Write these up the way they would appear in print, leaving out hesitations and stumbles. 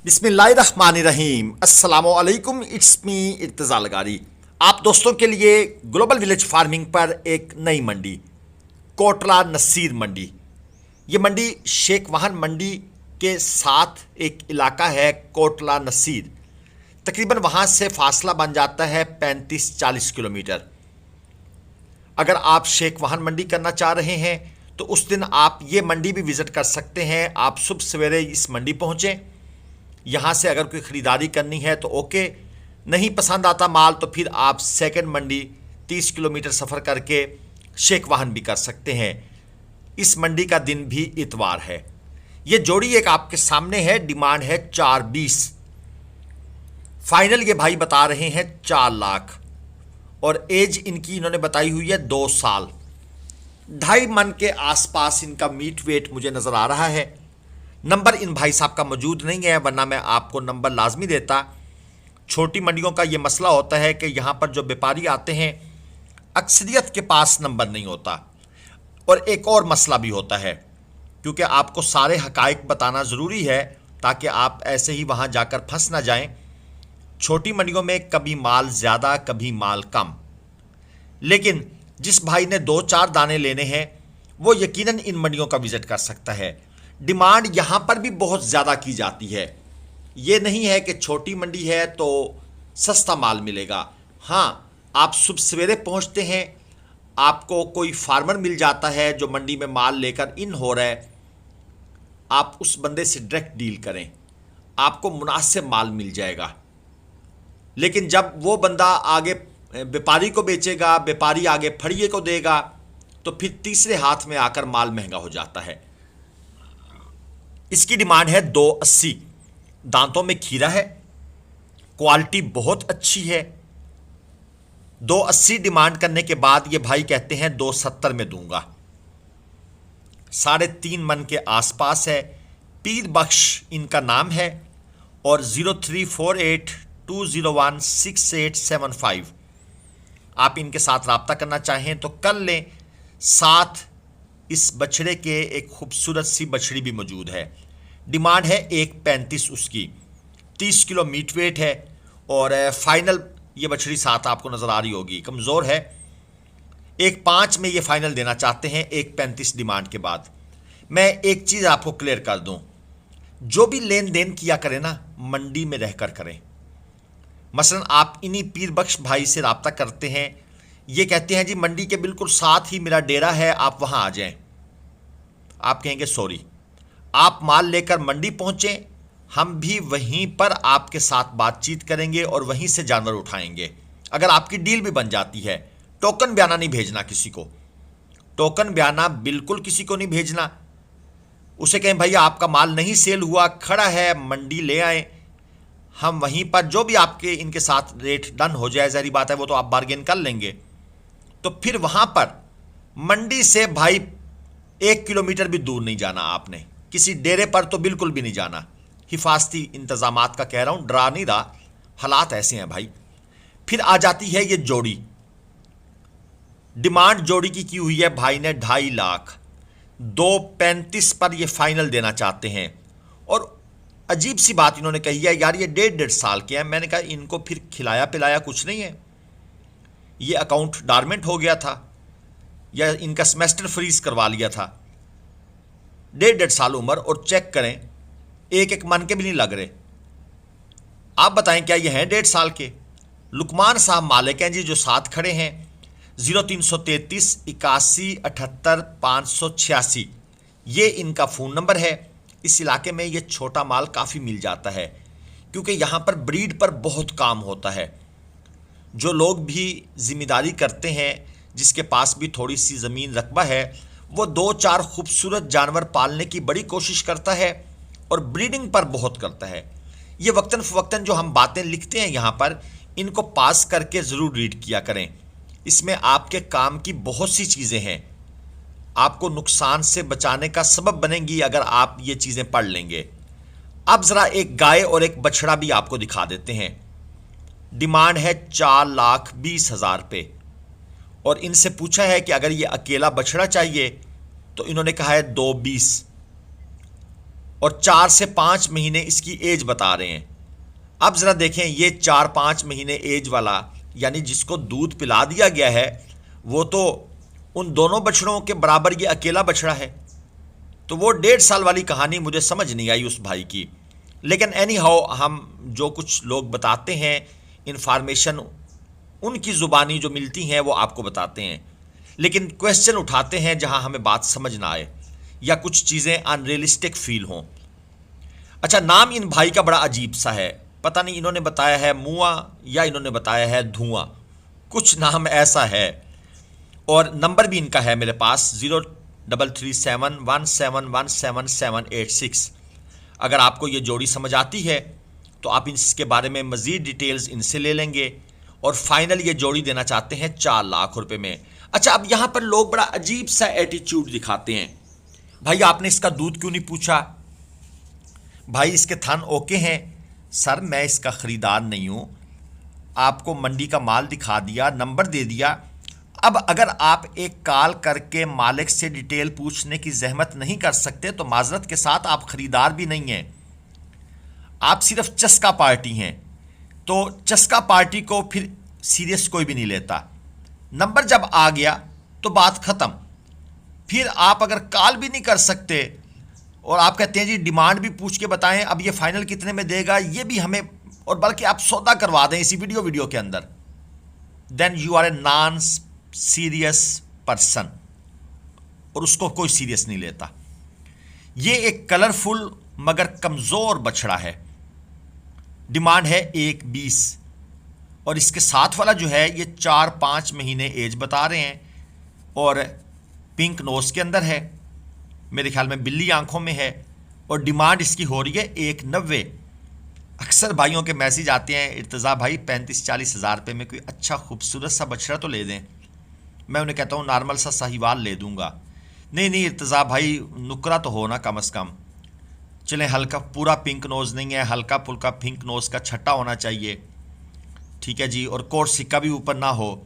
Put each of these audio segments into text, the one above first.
बिस्मिल्लाहिर्रहमानिर्रहीम अस्सलामुअलैकुम। It's me Irtaza Lagari. आप दोस्तों के लिए ग्लोबल विलेज फार्मिंग पर एक नई मंडी, कोटला नसीर मंडी। ये मंडी शेख वाहन मंडी के साथ एक इलाका है कोटला नसीर। तकरीबन वहाँ से फासला बन जाता है 35-40 किलोमीटर। अगर आप शेख वाहन मंडी करना चाह रहे हैं तो उस दिन आप ये मंडी भी विज़िट कर सकते हैं। आप सुबह सवेरे इस मंडी पहुँचें। यहाँ से अगर कोई ख़रीदारी करनी है तो ओके, नहीं पसंद आता माल तो फिर आप सेकंड मंडी 30 किलोमीटर सफ़र करके शेख वाहन भी कर सकते हैं। इस मंडी का दिन भी इतवार है। ये जोड़ी एक आपके सामने है, डिमांड है 420। फाइनल ये भाई बता रहे हैं 4 लाख और एज इनकी इन्होंने बताई हुई है 2 साल। 2.5 मन के आसपास इनका मीट वेट मुझे नज़र आ रहा है। नंबर इन भाई साहब का मौजूद नहीं है, वरना मैं आपको नंबर लाजमी देता। छोटी मंडियों का ये मसला होता है कि यहाँ पर जो व्यापारी आते हैं अक्सरियत के पास नंबर नहीं होता। और एक और मसला भी होता है, क्योंकि आपको सारे हकाइक बताना ज़रूरी है ताकि आप ऐसे ही वहाँ जाकर फंस ना जाएं। छोटी मंडियों में कभी माल ज़्यादा कभी माल कम, लेकिन जिस भाई ने 2-4 दाने लेने हैं वो यकीनन इन मंडियों का विज़िट कर सकता है। डिमांड यहाँ पर भी बहुत ज़्यादा की जाती है। ये नहीं है कि छोटी मंडी है तो सस्ता माल मिलेगा। हाँ, आप सुबह सवेरे पहुँचते हैं, आपको कोई फार्मर मिल जाता है जो मंडी में माल लेकर इन हो रहा है, आप उस बंदे से डायरेक्ट डील करें, आपको मुनासिब माल मिल जाएगा। लेकिन जब वो बंदा आगे व्यापारी को बेचेगा, व्यापारी आगे फड़िए को देगा, तो फिर तीसरे हाथ में आकर माल महंगा हो जाता है। इसकी डिमांड है 280। दांतों में खीरा है, क्वालिटी बहुत अच्छी है। 280 डिमांड करने के बाद ये भाई कहते हैं 270 में दूंगा। 3.5 मन के आसपास है। पीर बख्श इनका नाम है और 0348201687 आप इनके साथ रब्ता करना चाहें तो कर लें। साथ इस बछड़े के एक खूबसूरत सी बछड़ी भी मौजूद है। डिमांड है 135 उसकी। 30 किलो मीट वेट है और फाइनल ये बछड़ी साथ आपको नज़र आ रही होगी, कमज़ोर है। 1.5 में ये फाइनल देना चाहते हैं 1.35 डिमांड के बाद। मैं एक चीज़ आपको क्लियर कर दूं, जो भी लेन देन किया करें ना मंडी में रहकर करें। मसलन आप इन्हीं पीर बख्श भाई से रब्ता करते हैं, ये कहते हैं जी मंडी के बिल्कुल साथ ही मेरा डेरा है, आप वहाँ आ जाएं। आप कहेंगे सॉरी, आप माल लेकर मंडी पहुँचें, हम भी वहीं पर आपके साथ बातचीत करेंगे और वहीं से जानवर उठाएंगे। अगर आपकी डील भी बन जाती है, टोकन बयाना नहीं भेजना किसी को, टोकन बयाना बिल्कुल किसी को नहीं भेजना। उसे कहें भैया आपका माल नहीं सेल हुआ, खड़ा है, मंडी ले आए, हम वहीं पर जो भी आपके इनके साथ रेट डन हो जाए, ज़ाहिर बात है वो तो आप बार्गेन कर लेंगे। तो फिर वहाँ पर मंडी से भाई 1 किलोमीटर भी दूर नहीं जाना आपने, किसी डेरे पर तो बिल्कुल भी नहीं जाना। हिफाजती इंतज़ामात का कह रहा हूँ, डरा नहीं रहा, हालात ऐसे हैं भाई। फिर आ जाती है ये जोड़ी। डिमांड जोड़ी की हुई है भाई ने 2.5 लाख। 2.35 पर ये फाइनल देना चाहते हैं। और अजीब सी बात इन्होंने कही है, यार ये 1.5 साल के हैं। मैंने कहा इनको फिर खिलाया पिलाया कुछ नहीं है, ये अकाउंट डॉर्मेंट हो गया था या इनका सेमेस्टर फ्रीज करवा लिया था। 1.5 साल उम्र और चेक करें, एक मन के भी नहीं लग रहे। आप बताएं क्या ये हैं 1.5 साल के? लुकमान साहब मालिक हैं जी जो साथ खड़े हैं। 0333 81 78 586 ये इनका फ़ोन नंबर है। इस इलाके में ये छोटा माल काफ़ी मिल जाता है, क्योंकि यहाँ पर ब्रीड पर बहुत काम होता है। जो लोग भी ज़िम्मेदारी करते हैं, जिसके पास भी थोड़ी सी ज़मीन रकबा है, वो 2-4 खूबसूरत जानवर पालने की बड़ी कोशिश करता है और ब्रीडिंग पर बहुत करता है। ये वक्तन फ़वक्तन जो हम बातें लिखते हैं यहाँ पर, इनको पास करके ज़रूर रीड किया करें। इसमें आपके काम की बहुत सी चीज़ें हैं, आपको नुकसान से बचाने का सबब बनेंगी अगर आप ये चीज़ें पढ़ लेंगे। अब ज़रा एक गाय और एक बछड़ा भी आपको दिखा देते हैं। डिमांड है 4,20,000 पे और इनसे पूछा है कि अगर ये अकेला बछड़ा चाहिए तो इन्होंने कहा है 2.20। और 4 से 5 महीने इसकी एज बता रहे हैं। अब ज़रा देखें, ये 4-5 महीने एज वाला यानी जिसको दूध पिला दिया गया है वो तो उन दोनों बछड़ों के बराबर ये अकेला बछड़ा है। तो वो 1.5 साल वाली कहानी मुझे समझ नहीं आई उस भाई की। लेकिन एनी हाउ, हम जो कुछ लोग बताते हैं इन्फॉर्मेशन उनकी ज़ुबानी जो मिलती हैं वो आपको बताते हैं, लेकिन क्वेश्चन उठाते हैं जहां हमें बात समझ ना आए या कुछ चीज़ें अनरियलिस्टिक फील हों। अच्छा, नाम इन भाई का बड़ा अजीब सा है, पता नहीं इन्होंने बताया है मुआ या इन्होंने बताया है धुआं, कुछ नाम ऐसा है। और नंबर भी इनका है मेरे पास 033717178786। अगर आपको ये जोड़ी समझ आती है तो आप इसके बारे में मज़ीद डिटेल्स इनसे ले लेंगे और फाइनल ये जोड़ी देना चाहते हैं 4 लाख रुपए में। अच्छा, अब यहाँ पर लोग बड़ा अजीब सा एटीट्यूड दिखाते हैं, भाई आपने इसका दूध क्यों नहीं पूछा, भाई इसके थन ओके हैं। सर, मैं इसका ख़रीदार नहीं हूँ, आपको मंडी का माल दिखा दिया, नंबर दे दिया। अब अगर आप एक कॉल करके मालिक से डिटेल पूछने की जहमत नहीं कर सकते तो माजरत के साथ आप ख़रीदार भी नहीं हैं, आप सिर्फ चस्का पार्टी हैं। तो चस्का पार्टी को फिर सीरियस कोई भी नहीं लेता। नंबर जब आ गया तो बात ख़त्म। फिर आप अगर कॉल भी नहीं कर सकते और आप कहते हैं जी डिमांड भी पूछ के बताएं, अब ये फाइनल कितने में देगा, ये भी हमें, और बल्कि आप सौदा करवा दें इसी वीडियो के अंदर, then you are a non serious person, और उसको कोई सीरियस नहीं लेता। ये एक कलरफुल मगर कमज़ोर बछड़ा है, डिमांड है 1.20, और इसके साथ वाला जो है ये 4-5 महीने एज बता रहे हैं और पिंक नोज के अंदर है, मेरे ख्याल में बिल्ली आंखों में है, और डिमांड इसकी हो रही है 1.90। अक्सर भाइयों के मैसेज आते हैं, इर्तज़ा भाई 35-40 हज़ार रुपये में कोई अच्छा खूबसूरत सा बछड़ा तो ले दें। मैं उन्हें कहता हूँ नॉर्मल सा साहिवाल ले दूंगा। नहीं इर्तज़ा भाई, नुकरा तो हो ना कम अज़ कम, चलें हल्का, पूरा पिंक नोज़ नहीं है, हल्का फुल्का पिंक नोज़ का छट्टा होना चाहिए, ठीक है जी, और कोट सिक्का भी ऊपर ना हो।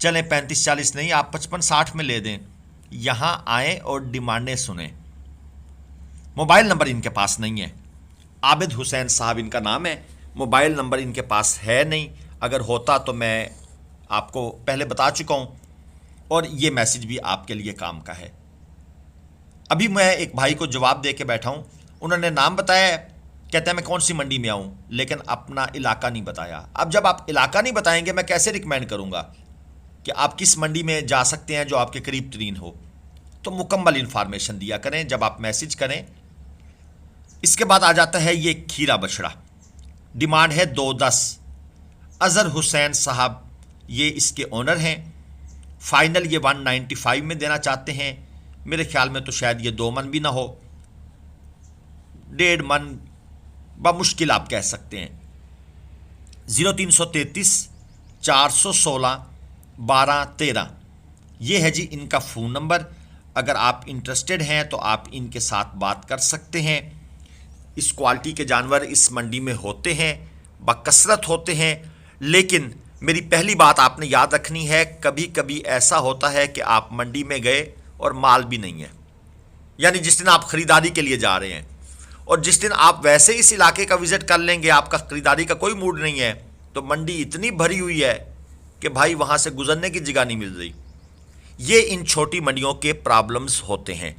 चलें 35-40 नहीं, आप 55-60 में ले दें। यहाँ आएँ और डिमांडें सुने। मोबाइल नंबर इनके पास नहीं है, आबिद हुसैन साहब इनका नाम है, मोबाइल नंबर इनके पास है नहीं, अगर होता तो मैं आपको पहले बता चुका हूँ, और ये मैसेज भी आपके लिए काम का है। अभी मैं एक भाई को जवाब दे के बैठा हूँ, उन्होंने नाम बताया, कहते हैं मैं कौन सी मंडी में आऊँ, लेकिन अपना इलाका नहीं बताया। अब जब आप इलाका नहीं बताएंगे मैं कैसे रिकमेंड करूँगा कि आप किस मंडी में जा सकते हैं जो आपके करीब तरीन हो। तो मुकम्मल इन्फॉर्मेशन दिया करें जब आप मैसेज करें। इसके बाद आ जाता है ये खीरा बछड़ा, डिमांड है 2.10। अज़हर हुसैन साहब ये इसके ओनर हैं, फाइनल ये 195 में देना चाहते हैं। मेरे ख्याल में तो शायद ये 2 मन भी ना हो, 1.5 मन बामुश्किल आप कह सकते हैं। 0333 416 1213 ये है जी इनका फ़ोन नंबर। अगर आप इंटरेस्टेड हैं तो आप इनके साथ बात कर सकते हैं। इस क्वालिटी के जानवर इस मंडी में होते हैं, बकसरत होते हैं, लेकिन मेरी पहली बात आपने याद रखनी है, कभी कभी ऐसा होता है कि आप मंडी में गए और माल भी नहीं है, यानी जिस दिन आप ख़रीदारी के लिए जा रहे हैं और जिस दिन आप वैसे इस इलाके का विज़िट कर लेंगे, आपका ख़रीदारी का कोई मूड नहीं है, तो मंडी इतनी भरी हुई है कि भाई वहाँ से गुजरने की जगह नहीं मिल रही। ये इन छोटी मंडियों के प्रॉब्लम्स होते हैं।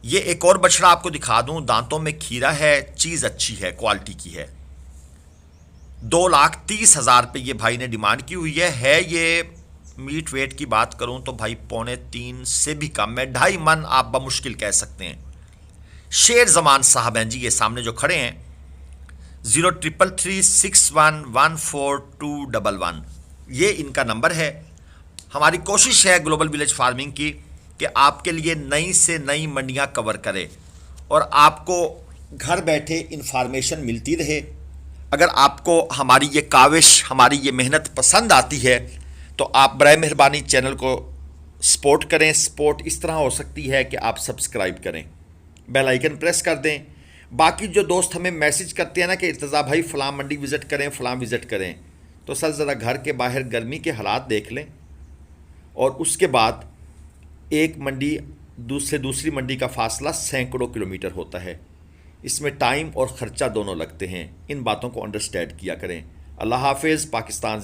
ये एक और बछड़ा आपको दिखा दूं, दांतों में खीरा है, चीज़ अच्छी है, क्वालिटी की है। 2,30,000 रुपये ये भाई ने डिमांड की हुई है। ये मीट वेट की बात करूं तो भाई 2.25 से भी कम है, 2.5 मन आप बमुश्किल कह सकते हैं। शेर जमान साहब हैं जी ये सामने जो खड़े हैं, 033361142211 ये इनका नंबर है। हमारी कोशिश है ग्लोबल विलेज फार्मिंग की कि आपके लिए नई से नई मंडियां कवर करें और आपको घर बैठे इंफॉर्मेशन मिलती रहे। अगर आपको हमारी ये काविश, हमारी ये मेहनत पसंद आती है तो आप बराए मेहरबानी चैनल को सपोर्ट करें। सपोर्ट इस तरह हो सकती है कि आप सब्सक्राइब करें, बेल आइकन प्रेस कर दें। बाकी जो दोस्त हमें मैसेज करते हैं ना कि इर्तज़ा भाई फ़लाँ मंडी विज़िट करें, फ़लाँ विज़िट करें, तो सर ज़रा घर के बाहर गर्मी के हालात देख लें और उसके बाद एक मंडी दूसरी मंडी का फासला सैकड़ों किलोमीटर होता है। इसमें टाइम और ख़र्चा दोनों लगते हैं। इन बातों को अंडरस्टैंड किया करें। अल्लाह हाफिज़। पाकिस्तान